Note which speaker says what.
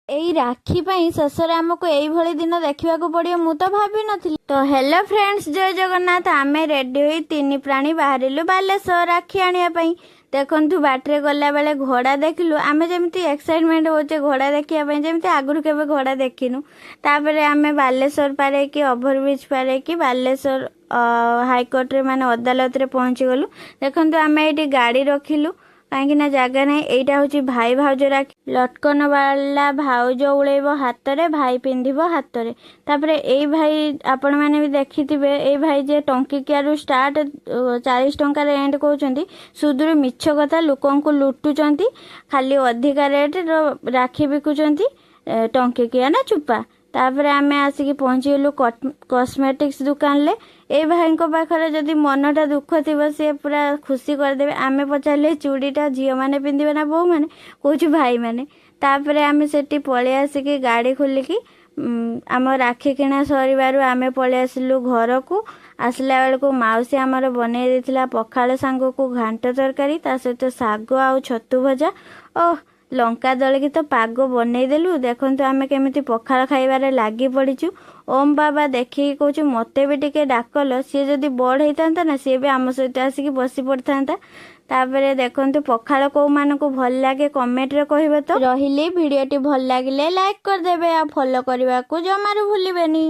Speaker 1: एई राखी पाई शेषରେ ଆମକୁ ଏଇଭଳି ଦିନ ଦେଖିବାକୁ ପଡ଼ିବ ମୁଁ ତ ଭାବି ନଥିଲି। ତ हेलो फ्रेंड्स, जय जगन्नाथ। आमे रेडी होई तीन प्राणी बाहरिलु बालेश्वर राखी आनिया पाई। देखु बाटरे गला बेले घोड़ा देखिलु। आमे जेमती एक्साइटमेंट होचे घोड़ा देखिया पाई, जेमती आगुरु केबे घोड़ा देखिनु। तापरे आमे बालेश्वर पारे कि ओभरब्रिज पारे कि बालेश्वर हाईकोर्ट रे माने अदालत रे पहुंची गलु। देखु आमे एठी गाड़ी रखिलु कहीं ना जगह नहीं। एटा हूँ भाई भाउज राखी। लटकन वाला भाउज उड़ेब हाथ रे, भाई पिंधिब हाथ रे। तापरे एई भाई आपण माने भी देखिथिबे, एई भाई जे टंकिकिया रु स्टार्ट 40 टंका रे एंड कहउचंती। सुदूर मिछ कथा लोकन को लुटुचंती, खाली अधिका रेट राखी बिकुचंती टंकिकिया ना चुपा। तापरे आमे आसिकी पहुंची गलु कॉस्मेटिक्स दुकान ले। ए भाई को पाखरे जदि मनटा दुख थिबो से पूरा खुशी कर देबे। आमे पचारले चूड़ीटा झियो माने पिंदिबे ना बहु माने, कहूछु भाई माने। तापरे आमे सेठी पळे आसिकी गाड़ी खोलिकी आम राखी किणा सरीबारु आमे पळे आसिलु घर को। आसला बेल को माउसी आमर बनै देथिला पखाळ सांग को घांट तरकारी, ता सहित साग आउ छतु भजा। ओह लंका दलिकी तो पाग बनईदेलु। देखु आमे केमिति पखाळ खाइबारे लागी पड़ीचु। ओम बाबा देखिकी कहूँ मते भी टिके डाकल, सी जदि बड़ होता ना सी भी आम सहित आसिकी बसी पड़ता। तापरे देखु पखाळ को मानकु भल लागे कमेंट रे कहिबे। तो रहिली वीडियोटी भल लागिले लाइक कर देबे आ फॉलो करबा को जमारू भूलिबेनी।